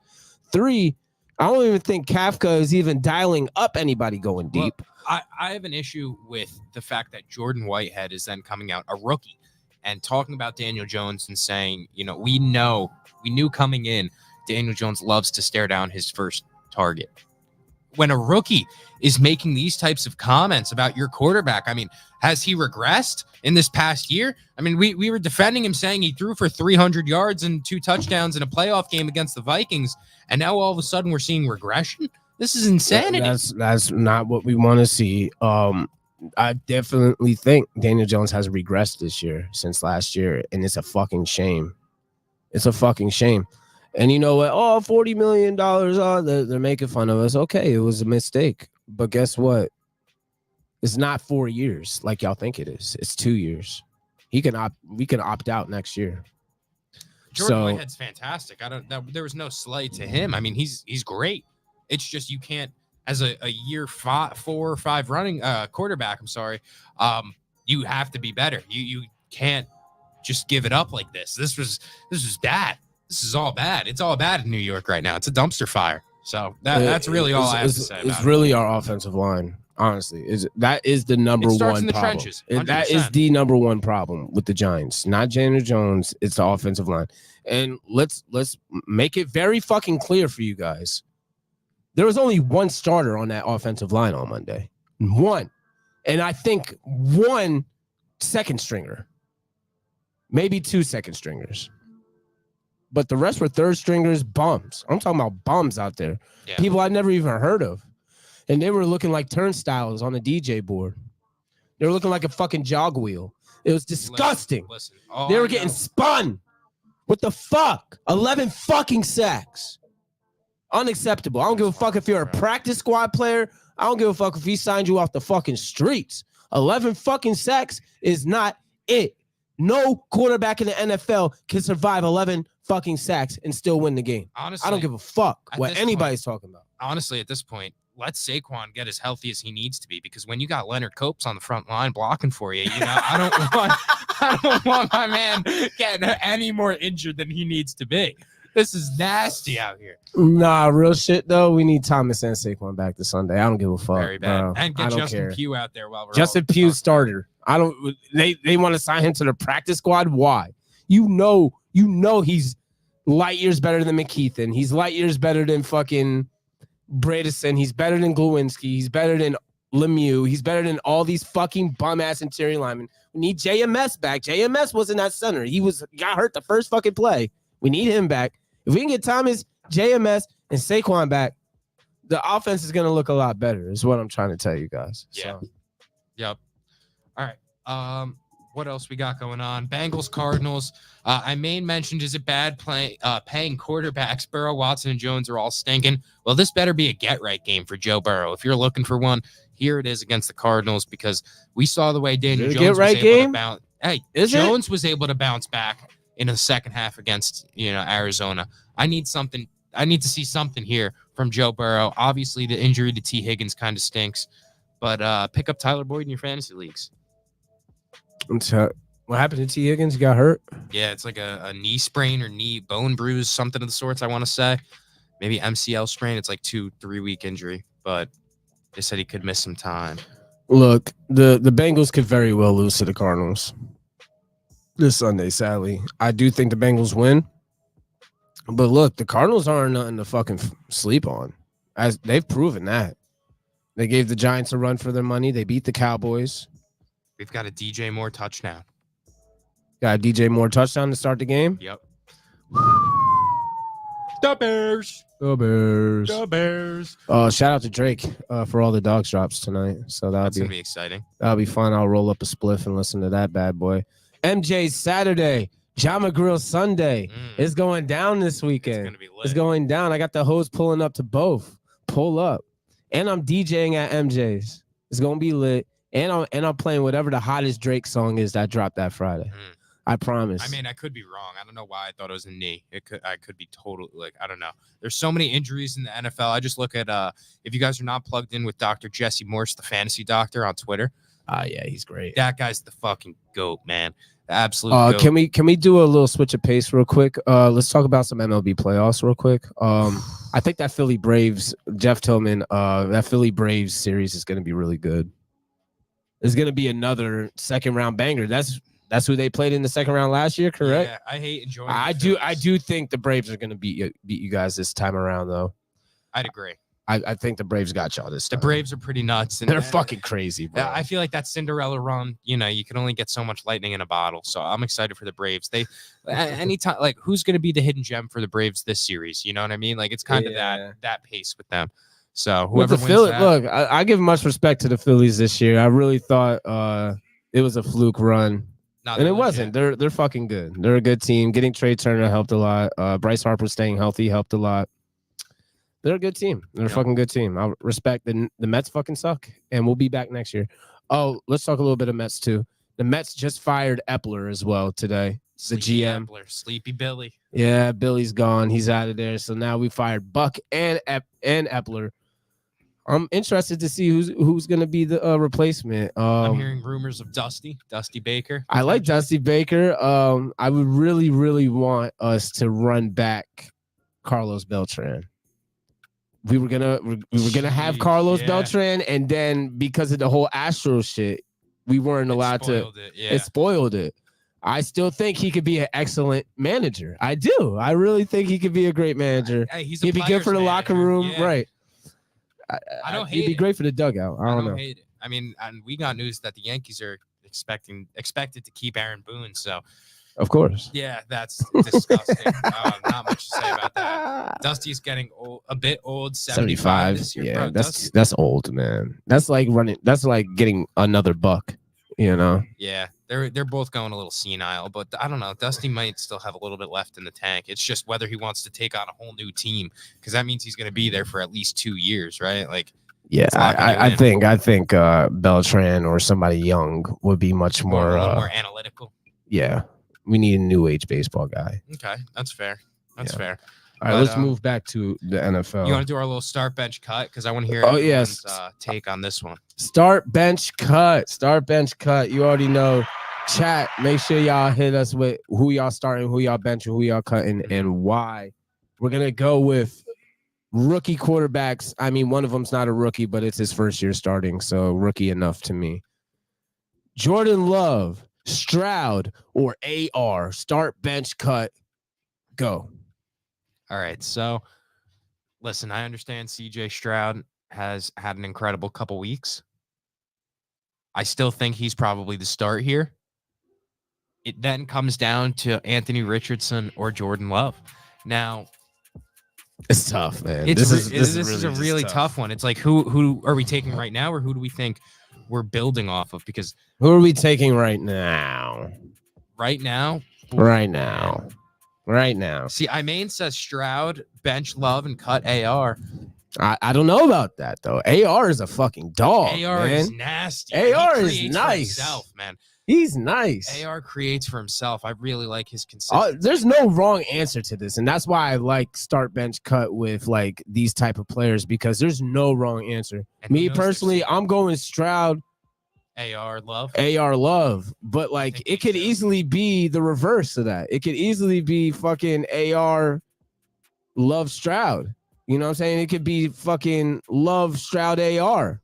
3, I don't even think Kafka is even dialing up anybody going deep. Well, I have an issue with the fact that Jordan Whitehead is then coming out a rookie. and talking about Daniel Jones and saying, we knew coming in, Daniel Jones loves to stare down his first target. When a rookie is making these types of comments about your quarterback, I mean, has he regressed in this past year? I mean, we were defending him saying he threw for 300 yards and 2 touchdowns in a playoff game against the Vikings, and now all of a sudden we're seeing regression. This is insanity. That's not what we want to see. I definitely think Daniel Jones has regressed this year since last year, and it's a fucking shame. It's a fucking shame. And you know what? Oh, $40 million. Oh, they're making fun of us. Okay, it was a mistake. But guess what? It's not 4 years like y'all think it is. It's 2 years. We can opt out next year. Jordan Whitehead's fantastic. There was no slight to him. I mean, he's great. It's just you can't, as a year 4 or 5 running quarterback. I'm sorry. You have to be better. You can't just give it up like this. This was bad. This is all bad. It's all bad in New York right now. It's a dumpster fire. So that's really all I have to say about it's really our offensive line, honestly. That is the number one problem. In the trenches, 100%. That is the number one problem with the Giants. Not Daniel Jones. It's the offensive line. And let's make it very fucking clear for you guys. There was only one starter on that offensive line on Monday. One. And I think 1 second stringer. Maybe 2 second stringers. But the rest were third stringers, bums. I'm talking about bums out there. Yeah. People I'd never even heard of. And they were looking like turnstiles on a DJ board. They were looking like a fucking jog wheel. It was disgusting. Listen. They were getting spun. What the fuck? 11 fucking sacks. Unacceptable. I don't give a fuck if you're a practice squad player. I don't give a fuck if he signed you off the fucking streets. 11 fucking sacks is not it. No quarterback in the NFL can survive 11 fucking sacks and still win the game. Honestly, I don't give a fuck what anybody's talking about. Honestly, at this point, let Saquon get as healthy as he needs to be, because when you got Leonard Copes on the front line blocking for you, I don't want my man getting any more injured than he needs to be. This is nasty out here. Nah, real shit though. We need Thomas and Saquon back this Sunday. I don't give a fuck. Very bad. And get Justin Pugh out there while we're Justin Pugh starter. I don't. They want to sign him to the practice squad. Why? You know he's light years better than McKeithen. He's light years better than fucking Bradison. He's better than Glowinski. He's better than Lemieux. He's better than all these fucking bum ass interior linemen. We need JMS back. JMS wasn't that center. He got hurt the first fucking play. We need him back. If we can get Thomas, JMS, and Saquon back, the offense is going to look a lot better, is what I'm trying to tell you guys. Yeah. So. Yep. All right. What else we got going on? Bengals, Cardinals. I mentioned, is it bad paying quarterbacks? Burrow, Watson, and Jones are all stinking. Well, this better be a get-right game for Joe Burrow. If you're looking for one, here it is against the Cardinals, because we saw the way Daniel Jones was able to bounce. Hey, Jones was able to bounce back in the second half against Arizona. I need to see something here from Joe Burrow. Obviously, the injury to T. Higgins kind of stinks, but pick up Tyler Boyd in your fantasy leagues. What happened to T. Higgins? He got hurt? Yeah, it's like a knee sprain or knee bone bruise, something of the sorts, I want to say. Maybe MCL strain. It's like 2-3 week injury, but they said he could miss some time. Look, the Bengals could very well lose to the Cardinals this Sunday, sadly. I do think the Bengals win. But look, the Cardinals aren't nothing to fucking sleep on. As they've proven that. They gave the Giants a run for their money. They beat the Cowboys. We've got a DJ Moore touchdown. Got a DJ Moore touchdown to start the game? Yep. The Bears. The Bears. The Bears. Shout out to Drake for all the dogs drops tonight. So that's gonna be exciting. That'll be fun. I'll roll up a spliff and listen to that bad boy. MJ's Saturday. Jama Grill Sunday. It's going down this weekend. It's gonna be lit. It's going down. I got the hose pulling up to both. Pull up. And I'm DJing at MJ's. It's gonna be lit. And I'm playing whatever the hottest Drake song is that dropped that Friday. I promise. I mean, I could be wrong. I don't know why I thought it was a knee. I could be totally I don't know. There's so many injuries in the NFL. I just look at if you guys are not plugged in with Dr. Jesse Morse, the fantasy doctor on Twitter. Yeah, he's great. That guy's the fucking GOAT, man. The absolute GOAT. Can we do a little switch of pace real quick? Let's talk about some MLB playoffs real quick. I think that Philly Braves, Jeff Tillman, that Philly Braves series is going to be really good. There's going to be another second round banger. That's That's who they played in the second round last year, correct? Yeah, I hate enjoying. I do think the Braves are going to beat you guys this time around, though. I'd agree. I think the Braves got y'all this time. The Braves are pretty nuts. And they're fucking crazy, bro. I feel like that Cinderella run, you know, you can only get so much lightning in a bottle. So I'm excited for the Braves. They, anytime, like, who's going to be the hidden gem for the Braves this series? You know what I mean? Like, it's kind of that pace with them. So whoever wins that, look, I give much respect to the Phillies this year. I really thought it was a fluke run. And it wasn't. They're fucking good. They're a good team. Getting Trey Turner helped a lot. Bryce Harper staying healthy helped a lot. They're a good team. They're a fucking good team. I respect the Mets fucking suck, and we'll be back next year. Oh, let's talk a little bit of Mets too. The Mets just fired Epler as well today. The GM. Sleepy Billy. Yeah, Billy's gone. He's out of there. So now we fired Buck and Epler. I'm interested to see who's going to be the replacement. I'm hearing rumors of Dusty Baker. I like Dusty Baker. I would really, really want us to run back Carlos Beltran. We were gonna have Carlos Beltran, and then because of the whole Astro shit, we weren't allowed to. It spoiled it. I still think he could be an excellent manager. I do. I really think he could be a great manager. He'd be good for the locker room, right? I don't hate it. He'd be great for the dugout. I don't know. Hate it. I mean, and we got news that the Yankees are expected to keep Aaron Boone. So, of course. Yeah, that's disgusting. Not much to say about that. Dusty's getting a bit old. 75 this year. Yeah, bro. that's old, man. That's like running. That's like getting another buck. You know. Yeah, they're both going a little senile, but I don't know. Dusty might still have a little bit left in the tank. It's just whether he wants to take on a whole new team, because that means he's going to be there for at least 2 years, right? Like. Yeah, I think Beltran or somebody young would be much more analytical. Yeah, we need a new age baseball guy. Okay, that's fair. That's fair. All right, let's move back to the NFL. You want to do our little start bench cut? Because I want to hear everyone's take on this one. Start bench cut. You already know. Chat, make sure y'all hit us with who y'all starting, who y'all benching, who y'all cutting, and why. We're gonna go with rookie quarterbacks. I mean, one of them's not a rookie, but it's his first year starting, so rookie enough to me. Jordan Love, Stroud, or AR. Start, bench, cut, go. All right, so listen, I understand CJ Stroud has had an incredible couple weeks. I still think he's probably the start here. It then comes down to Anthony Richardson or Jordan Love. Now, it's tough, man. This is a really tough one. It's like who are we taking right now, or who do we think we're building off of? Because who are we taking right now? Right now. See, Imaine says Stroud, bench Love, and cut AR. I don't know about that though. AR is a fucking dog. AR man. Is nasty. AR is nice. Himself, man. He's nice. AR creates for himself. I really like his consistency. There's no wrong answer to this, and that's why I like start, bench, cut with like these type of players, because there's no wrong answer. And me personally, I'm going Stroud, AR Love, but like it could easily be the reverse of that. It could easily be fucking AR Love Stroud. You know what I'm saying? It could be fucking Love Stroud AR.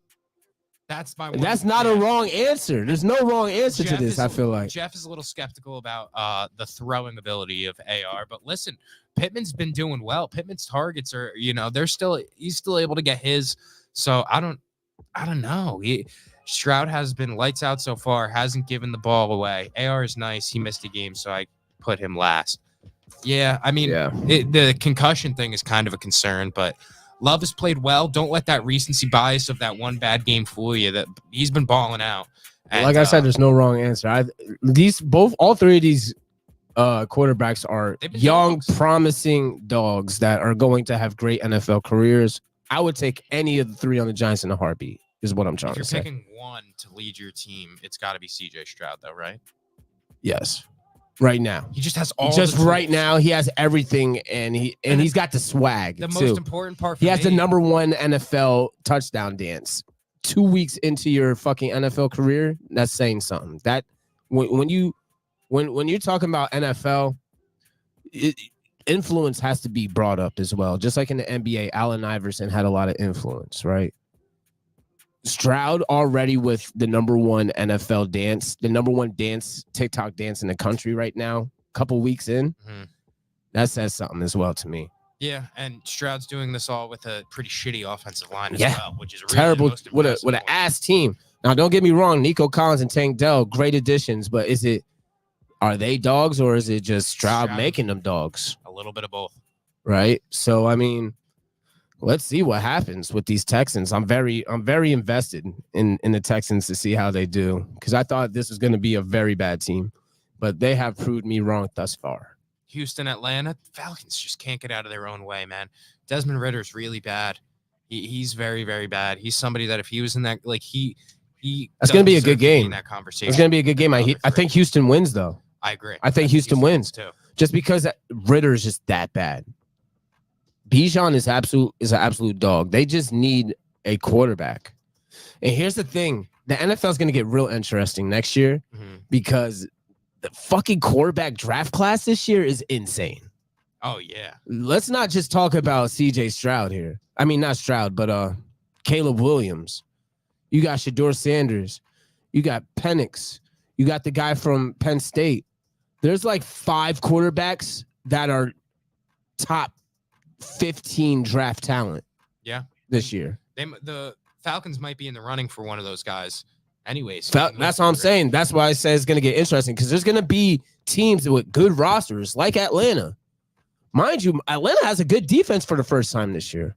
That's not a wrong answer. There's no wrong answer to this. I feel like Jeff is a little skeptical about the throwing ability of AR, but listen, Pittman's been doing well. Pittman's targets are, he's still able to get his. So I don't know. Stroud has been lights out so far, hasn't given the ball away. AR is nice. He missed a game, so I put him last. Yeah, I mean, the concussion thing is kind of a concern, but Love has played well. Don't let that recency bias of that one bad game fool you. That he's been balling out. And, like I said, there's no wrong answer. All three of these quarterbacks are young, promising dogs that are going to have great NFL careers. I would take any of the three on the Giants in a heartbeat, is what I'm trying to say. If you're picking one to lead your team, it's got to be CJ Stroud, though, right? Yes. Right now, he just has all. Just right now, he has everything, and he's got the swag. The most important part. He has the #1 NFL touchdown dance. 2 weeks into your fucking NFL career, that's saying something. That when you're talking about NFL, influence has to be brought up as well. Just like in the NBA, Allen Iverson had a lot of influence, right? Stroud already with the #1 NFL dance, the #1 dance, TikTok dance in the country right now, a couple weeks in. Mhm. That says something as well to me. Yeah, and Stroud's doing this all with a pretty shitty offensive line as Yeah. well, which is really Terrible the most with impressive an one. ass team. Now, don't get me wrong, Nico Collins and Tank Dell, great additions, but are they dogs or is it just Stroud making them dogs? A little bit of both. Right? So, I mean, let's see what happens with these Texans. I'm very invested in the Texans to see how they do, because I thought this was going to be a very bad team, but they have proved me wrong thus far. Houston, Atlanta, Falcons just can't get out of their own way, man. Desmond Ritter's really bad. He's very, very bad. He's somebody that if he was in that, like he that's going to be a good game. That conversation. It's going to be a good game. I think Houston wins, though. I agree. I think Houston wins too, just because Ritter is just that bad. Bijan is an absolute dog. They just need a quarterback. And here's the thing: the NFL is going to get real interesting next year because the fucking quarterback draft class this year is insane. Oh yeah. Let's not just talk about CJ Stroud here. I mean, not Stroud, but Caleb Williams. You got Shedeur Sanders. You got Penix. You got the guy from Penn State. There's like 5 quarterbacks that are top 15 draft talent. Yeah. This year. The Falcons might be in the running for one of those guys. Anyways, that's what I'm saying. That's why I say it's going to get interesting, because there's going to be teams with good rosters like Atlanta. Mind you, Atlanta has a good defense for the first time this year.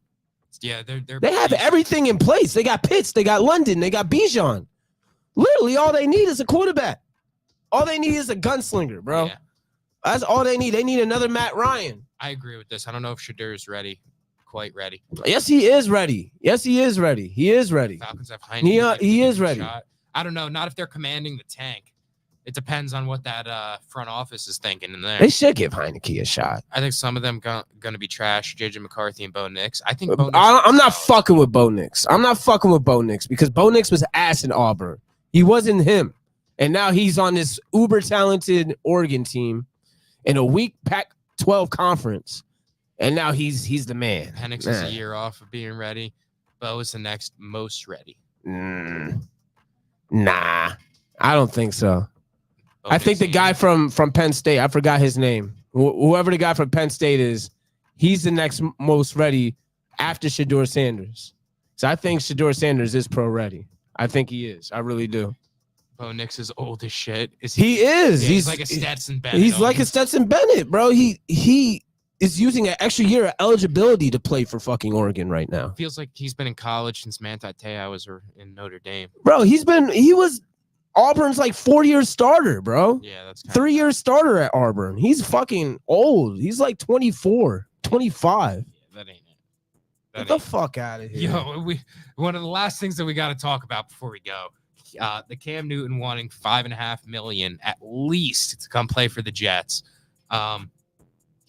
Yeah, they have everything in place. They got Pitts, they got London, they got Bijan. Literally, all they need is a quarterback. All they need is a gunslinger, bro. Yeah. That's all they need. They need another Matt Ryan. I agree with this. I don't know if Shedeur is quite ready. Yes, he is ready. He is ready. Falcons have Heineken. He is ready. Shot. I don't know. Not if they're commanding the tank. It depends on what that front office is thinking in there. They should give Heineke a shot. I think some of them going to be trash. JJ McCarthy and Bo Nix. I think I'm not fucking with Bo Nix. I'm not fucking with Bo Nix because Bo Nix was ass in Auburn. He wasn't him. And now he's on this uber talented Oregon team in a weak Pac-12 conference. And now he's the man. Penix is a year off of being ready. Bo is the next most ready. Nah, I don't think so. I think the guy from Penn State, I forgot his name. Whoever the guy from Penn State is, he's the next most ready after Shedeur Sanders. So I think Shedeur Sanders is pro ready. I think he is. I really do. Bo Nix is old as shit. He is. Yeah, he's like a Stetson Bennett. He's like a Stetson Bennett, bro. He is using an extra year of eligibility to play for fucking Oregon right now. Feels like he's been in college since Manti Te'o was in Notre Dame. Bro, he was Auburn's like 4-year starter, bro. Yeah, that's 3-year starter at Auburn. He's fucking old. He's like 24, 25. Yeah, that ain't it. Get the fuck out of here. Yo, one of the last things that we got to talk about before we go, the Cam Newton wanting $5.5 million at least to come play for the Jets.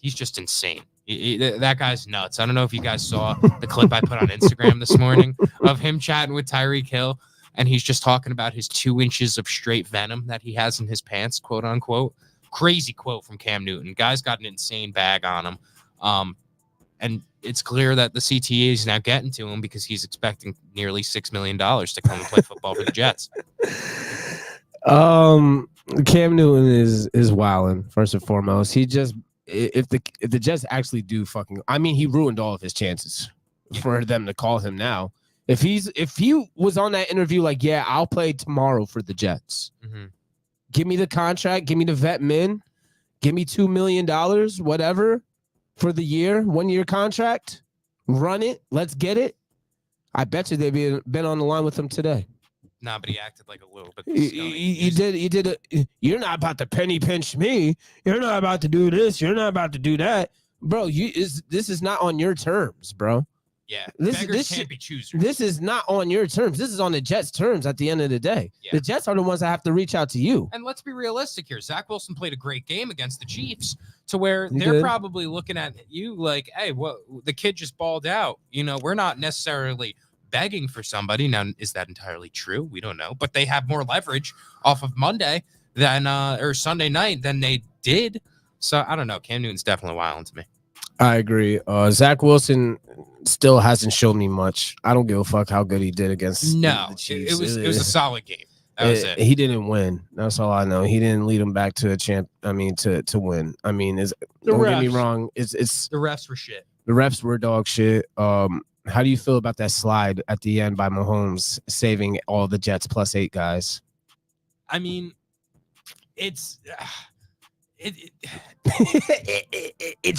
He's just insane. That guy's nuts. I don't know if you guys saw the clip I put on Instagram this morning of him chatting with Tyreek Hill, and he's just talking about his 2 inches of straight venom that he has in his pants, quote unquote. Crazy quote from Cam Newton. Guy's got an insane bag on him. And it's clear that the CTA is now getting to him because he's expecting nearly $6 million to come and play football for the Jets. Cam Newton is wilding, first and foremost. He just, if the Jets actually do fucking, I mean, he ruined all of his chances for them to call him now. If he was on that interview like, yeah, I'll play tomorrow for the Jets. Mm-hmm. Give me the contract, give me the vet min, give me $2 million, whatever, for the year, 1-year contract. Run it, let's get it. I bet you they've been on the line with him today. Nah, but he acted like a little bit. You did. You're not about to penny pinch me. You're not about to do this. You're not about to do that, bro. This is not on your terms, bro. Yeah, this can't be choosers. This is not on your terms. This is on the Jets' terms at the end of the day. Yeah. The Jets are the ones that have to reach out to you. And let's be realistic here. Zach Wilson played a great game against the Chiefs to where they're probably looking at you like, hey, well, the kid just balled out. You know, we're not necessarily begging for somebody. Now, is that entirely true? We don't know. But they have more leverage off of Monday than or Sunday night than they did. So I don't know. Cam Newton's definitely wilding to me. I agree. Zach Wilson still hasn't shown me much. I don't give a fuck how good he did against No, the Chiefs. it was a solid game. That was it. He didn't win. That's all I know. He didn't lead him back to a champ. I mean, to win. I mean, don't get me wrong. It's the refs were shit. The refs were dog shit. How do you feel about that slide at the end by Mahomes saving all the Jets +8 guys? I mean, it's it's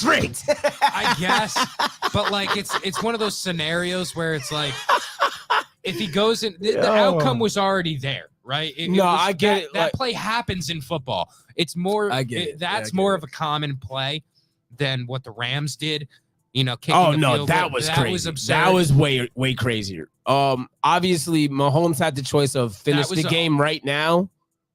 rigged, I guess, but like it's one of those scenarios where it's like if he goes in, the outcome was already there, right? I get it. That play happens in football. It's more. I get it. That's I get more it. of a common play than what the Rams did. Kicking oh the no, field that goal. was That crazy. was absurd. That was way crazier. Obviously Mahomes had the choice of finish the game right now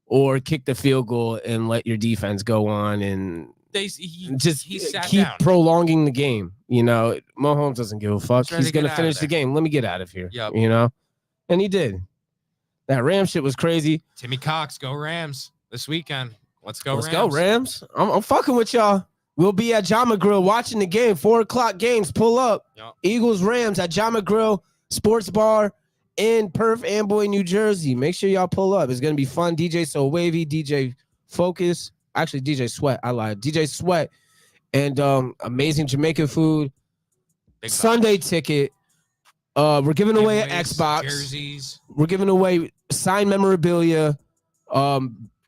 or kick the field goal and let your defense go on and he sat keep down. prolonging the game. Mahomes doesn't give a fuck. He's gonna finish the game. Let me get out of here. Yep. And he did. That Rams shit was crazy. Timmy Cox, go Rams this weekend. Let's go Rams. I'm fucking with y'all. We'll be at Jama Grill watching the game. 4:00 games. Pull up. Yep. Eagles Rams at Jama Grill Sports Bar in Perth Amboy, New Jersey. Make sure y'all pull up. It's gonna be fun. DJ So Wavy, DJ Focus, actually DJ Sweat. I lied. DJ Sweat and amazing Jamaican food. Big Sunday box. ticket. We're giving away an Giveaways, Xbox. jerseys. We're giving away signed memorabilia.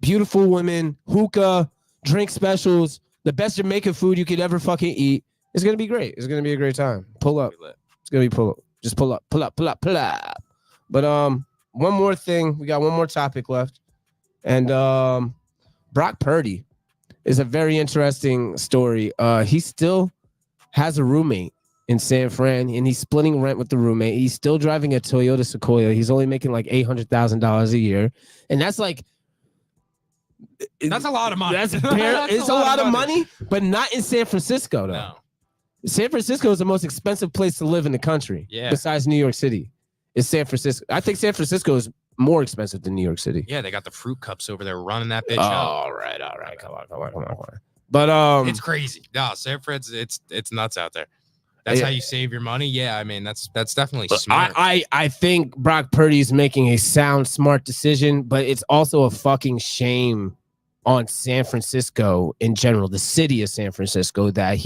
Beautiful women, hookah, drink specials. The best Jamaican food you could ever fucking eat. It's gonna be great. It's gonna be a great time. Pull up. It's gonna be pull up. Just pull up. But one more thing. We got one more topic left, and Brock Purdy is a very interesting story. He still has a roommate in San Fran, and he's splitting rent with the roommate. He's still driving a Toyota Sequoia. He's only making like $800,000 a year, and that's like. That's a lot of money. It's a lot of money, but not in San Francisco, though. No. San Francisco is the most expensive place to live in the country. Yeah. Besides New York City. It's San Francisco. I think San Francisco is more expensive than New York City. Yeah, they got the fruit cups over there running that bitch All up. right. Come on. But It's crazy. No, San Francisco, it's nuts out there. That's how you save your money. Yeah, I mean that's definitely smart. I think Brock Purdy is making a sound, smart decision, but it's also a fucking shame on San Francisco in general, the city of San Francisco, that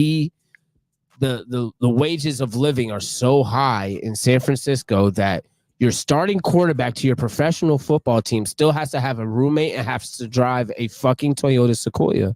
the wages of living are so high in San Francisco that your starting quarterback to your professional football team still has to have a roommate and has to drive a fucking Toyota Sequoia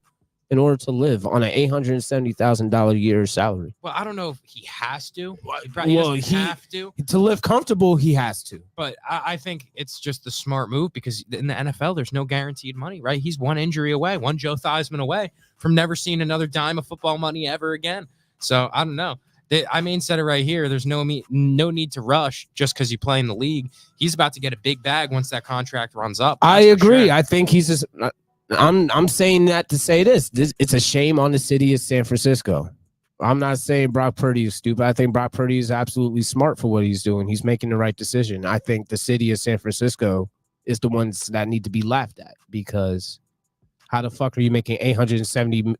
in order to live on an $870,000 a year salary. Well, I don't know if he has to. He doesn't have to. To live comfortable, he has to. But I think it's just the smart move because in the NFL, there's no guaranteed money, right? He's one injury away, one Joe Theismann away from never seeing another dime of football money ever again. So I don't know. Said it right here. There's no need to rush just because you play in the league. He's about to get a big bag once that contract runs up. I agree. Sure. I think he's just. I'm saying that to say this. It's a shame on the city of San Francisco. I'm not saying Brock Purdy is stupid. I think Brock Purdy is absolutely smart for what he's doing. He's making the right decision. I think the city of San Francisco is the ones that need to be laughed at because how the fuck are you making $870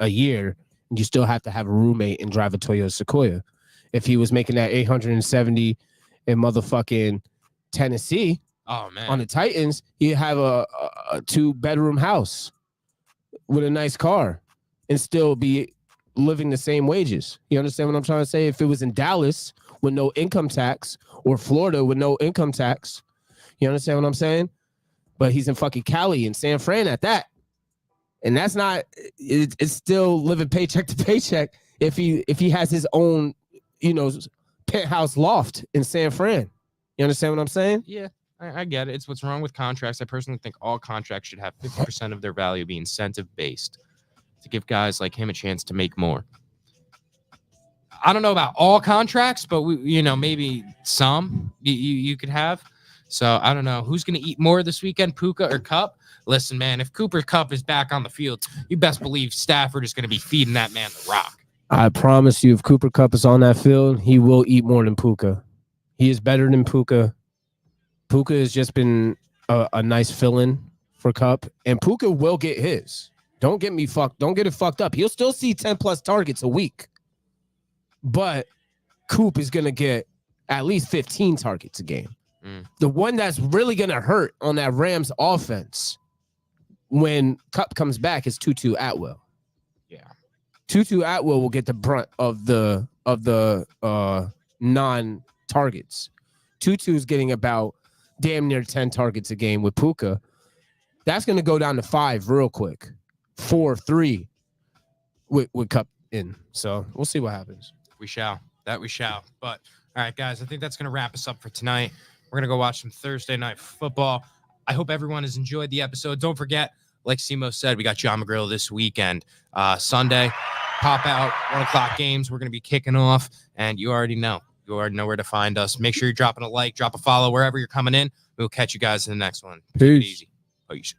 a year and you still have to have a roommate and drive a Toyota Sequoia? If he was making that $870 in motherfucking Tennessee, oh man, on the Titans, he'd have a 2-bedroom house with a nice car and still be living the same wages. You understand what I'm trying to say? If it was in Dallas with no income tax or Florida with no income tax, you understand what I'm saying? But he's in fucking Cali and San Fran at that. And that's not, it's still living paycheck to paycheck if he has his own, penthouse loft in San Fran. You understand what I'm saying? Yeah. I get it. It's what's wrong with contracts. I personally think all contracts should have 50% of their value be incentive-based to give guys like him a chance to make more. I don't know about all contracts, but maybe some you could have. So I don't know who's going to eat more this weekend, Puka or Cup. Listen, man, if Cooper Kupp is back on the field, you best believe Stafford is going to be feeding that man the rock. I promise you, if Cooper Kupp is on that field, he will eat more than Puka. He is better than Puka. Puka has just been a nice fill-in for Kupp, and Puka will get his. Don't get it fucked up. He'll still see 10 plus targets a week. but Coop is going to get at least 15 targets a game. The one that's really going to hurt on that Rams offense when Kupp comes back is Tutu Atwell. Yeah. Tutu Atwell will get the brunt of the non-targets. Tutu's getting about damn near 10 targets a game with Puka. That's going to go down to 5 real quick. 4-3 with Kupp in. So we'll see what happens. We shall. That we shall. But all right, guys, I think that's going to wrap us up for tonight. We're going to go watch some Thursday night football. I hope everyone has enjoyed the episode. Don't forget, like Simo said, we got John McGrill this weekend. Sunday, pop out, 1 o'clock games. We're going to be kicking off, and you already know. You already know where to find us. Make sure you're dropping a like, drop a follow wherever you're coming in. We'll catch you guys in the next one. Take it easy. Peace.